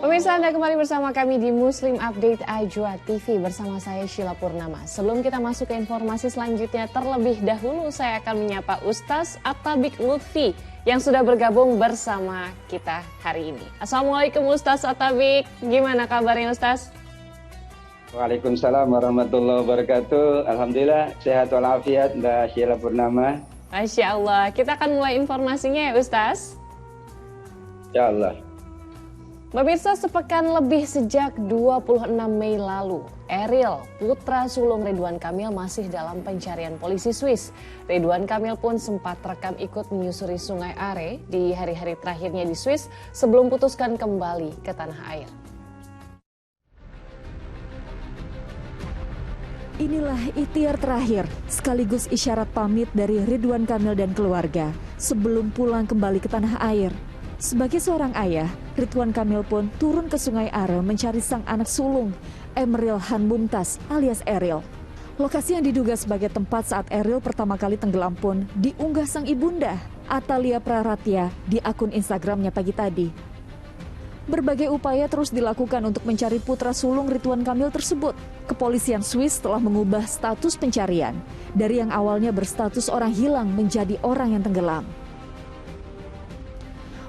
Pemirsa, Anda kembali bersama kami di Muslim Update Ajwa TV bersama saya Sheila Purnama. Sebelum kita masuk ke informasi selanjutnya, terlebih dahulu saya akan menyapa Ustaz At-Tabiq Lutfi yang sudah bergabung bersama kita hari ini. Assalamualaikum Ustaz At-Tabiq, gimana kabarnya Ustaz? Waalaikumsalam warahmatullahi wabarakatuh. Alhamdulillah sehat walafiat Mbak Sheila Purnama. Masya Allah, kita akan mulai informasinya ya Ustaz. Ya Allah. Pemirsa, sepekan lebih sejak 26 Mei lalu, Eril, putra sulung Ridwan Kamil masih dalam pencarian polisi Swiss. Ridwan Kamil pun sempat rekam ikut menyusuri Sungai Are di hari-hari terakhirnya di Swiss sebelum putuskan kembali ke tanah air. Inilah ikhtiar terakhir sekaligus isyarat pamit dari Ridwan Kamil dan keluarga sebelum pulang kembali ke tanah air. Sebagai seorang ayah, Ridwan Kamil pun turun ke Sungai Are mencari sang anak sulung, Emril Han Mumtaz alias Eril. Lokasi yang diduga sebagai tempat saat Eril pertama kali tenggelam pun diunggah sang ibunda, Atalia Praratya, di akun Instagramnya pagi tadi. Berbagai upaya terus dilakukan untuk mencari putra sulung Ridwan Kamil tersebut. Kepolisian Swiss telah mengubah status pencarian dari yang awalnya berstatus orang hilang menjadi orang yang tenggelam.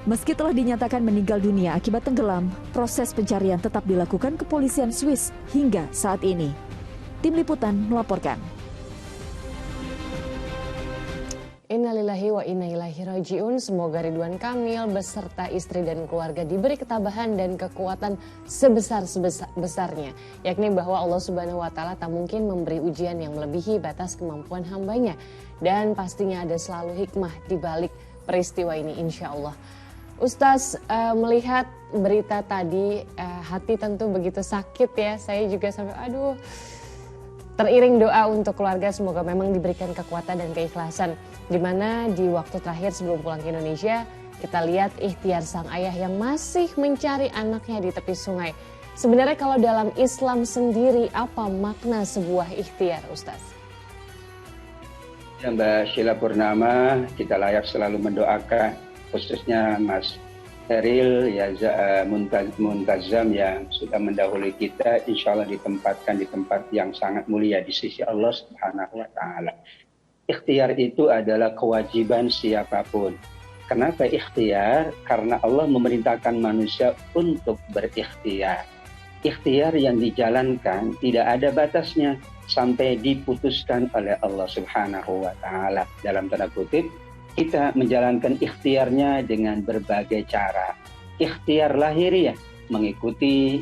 Meski telah dinyatakan meninggal dunia akibat tenggelam, proses pencarian tetap dilakukan kepolisian Swiss hingga saat ini. Tim Liputan melaporkan. Innalillahi wa inna ilaihi raji'un. Semoga Ridwan Kamil beserta istri dan keluarga diberi ketabahan dan kekuatan sebesar-besarnya. Yakni bahwa Allah Subhanahu wa Ta'ala tak mungkin memberi ujian yang melebihi batas kemampuan hambanya. Dan pastinya ada selalu hikmah di balik peristiwa ini, insya Allah. Ustaz, melihat berita tadi, hati tentu begitu sakit ya. Saya juga sampai teriring doa untuk keluarga, semoga memang diberikan kekuatan dan keikhlasan. Dimana di waktu terakhir sebelum pulang ke Indonesia, kita lihat ikhtiar sang ayah yang masih mencari anaknya di tepi sungai. Sebenarnya kalau dalam Islam sendiri, apa makna sebuah ikhtiar, Ustaz? Ya, Mbak Sheila Purnama, kita layak selalu mendoakan khususnya Mas Eril ya Muntazam yang sudah mendahului kita, insya Allah ditempatkan di tempat yang sangat mulia di sisi Allah Subhanahu wa Ta'ala. Ikhtiar itu adalah kewajiban siapapun. Kenapa ikhtiar? Karena Allah memerintahkan manusia untuk berikhtiar. Ikhtiar yang dijalankan tidak ada batasnya sampai diputuskan oleh Allah Subhanahu wa Ta'ala. Dalam tanda kutip, kita menjalankan ikhtiarnya dengan berbagai cara. Ikhtiar lahiriah, mengikuti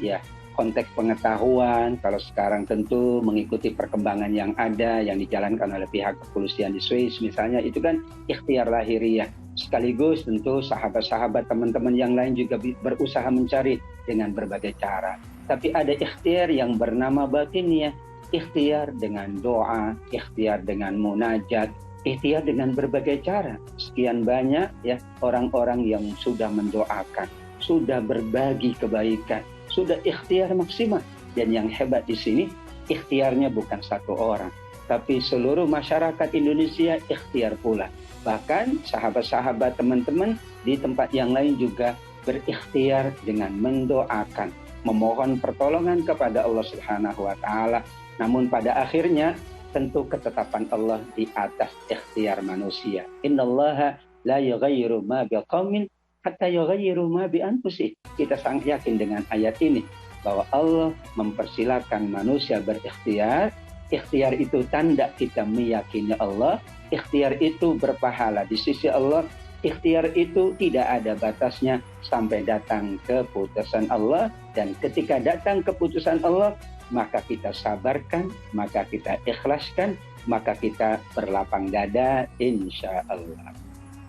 konteks pengetahuan. Kalau sekarang tentu mengikuti perkembangan yang ada, yang dijalankan oleh pihak kepolisian di Swiss misalnya, itu kan ikhtiar lahiriah. Sekaligus tentu sahabat-sahabat teman-teman yang lain juga berusaha mencari dengan berbagai cara. Tapi ada ikhtiar yang bernama batiniah, ikhtiar dengan doa, ikhtiar dengan munajat, ikhtiar dengan berbagai cara. Sekian banyak orang-orang yang sudah mendoakan, sudah berbagi kebaikan, sudah ikhtiar maksimal. Dan yang hebat di sini, ikhtiarnya bukan satu orang, tapi seluruh masyarakat Indonesia ikhtiar pula. Bahkan sahabat-sahabat teman-teman di tempat yang lain juga berikhtiar dengan mendoakan, memohon pertolongan kepada Allah Subhanahu wa Ta'ala. Namun pada akhirnya tentu ketetapan Allah di atas ikhtiar manusia. Innallaha la yughayyiru ma biqaumin hatta yughayyiru ma bi anfusihim. Kita sangat yakin dengan ayat ini bahwa Allah mempersilakan manusia berikhtiar. Ikhtiar itu tanda kita meyakini Allah. Ikhtiar itu berpahala di sisi Allah. Ikhtiar itu tidak ada batasnya sampai datang keputusan Allah. Dan ketika datang keputusan Allah, maka kita sabarkan, maka kita ikhlaskan, maka kita berlapang dada, insya Allah.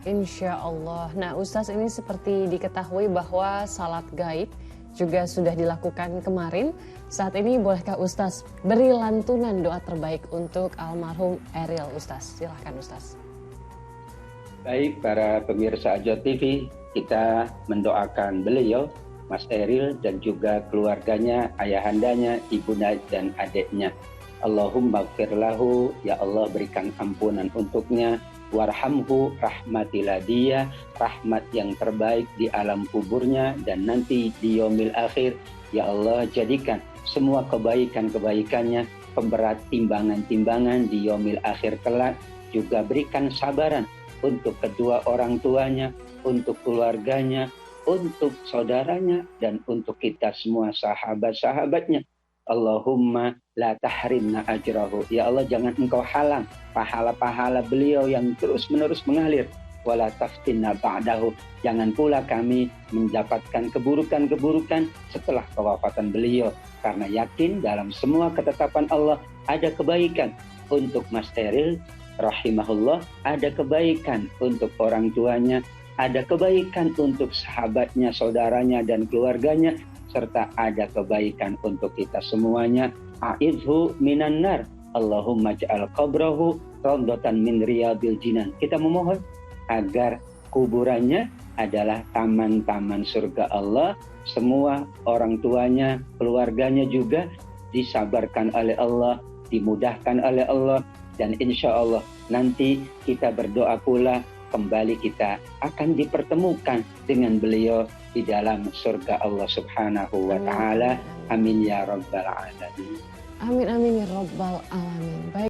Insya Allah. Nah Ustaz, ini seperti diketahui bahwa salat gaib juga sudah dilakukan kemarin. Saat ini bolehkah Ustaz beri lantunan doa terbaik untuk almarhum Eril, Ustaz? Silahkan Ustaz. Baik, para pemirsa Ajwa TV, kita mendoakan beliau, Mas Eril, dan juga keluarganya, ayahandanya, ibunda dan adiknya. Allahumma gfir lahu, ya Allah berikan ampunan untuknya, warhamhu, rahmatilah dia, rahmat yang terbaik di alam kuburnya dan nanti di yaumil akhir. Ya Allah, jadikan semua kebaikan-kebaikannya pemberat timbangan-timbangan di yaumil akhir kelak. Juga berikan sabaran untuk kedua orang tuanya, untuk keluarganya, untuk saudaranya, dan untuk kita semua sahabat-sahabatnya. Allahumma la tahrimna ajrahu. Ya Allah, jangan engkau halang pahala-pahala beliau yang terus-menerus mengalir. Wala taftinna ba'dahu. Jangan pula kami mendapatkan keburukan-keburukan setelah kewafatan beliau. Karena yakin dalam semua ketetapan Allah ada kebaikan untuk Mas Eril rahimahullah, ada kebaikan untuk orang tuanya, ada kebaikan untuk sahabatnya, saudaranya, dan keluarganya, serta ada kebaikan untuk kita semuanya. A'idhu minan nar. Allahumma ja'al qabrahu rawdatan min riyadil jinan. Kita memohon agar kuburannya adalah taman-taman surga Allah. Semua orang tuanya, keluarganya juga disabarkan oleh Allah, dimudahkan oleh Allah, dan insya Allah nanti kita berdoa pula kembali kita akan dipertemukan dengan beliau di dalam surga Allah Subhanahu wa Ta'ala. Amin ya Rabbal Alamin. Amin amin ya Rabbal Alamin. Baik.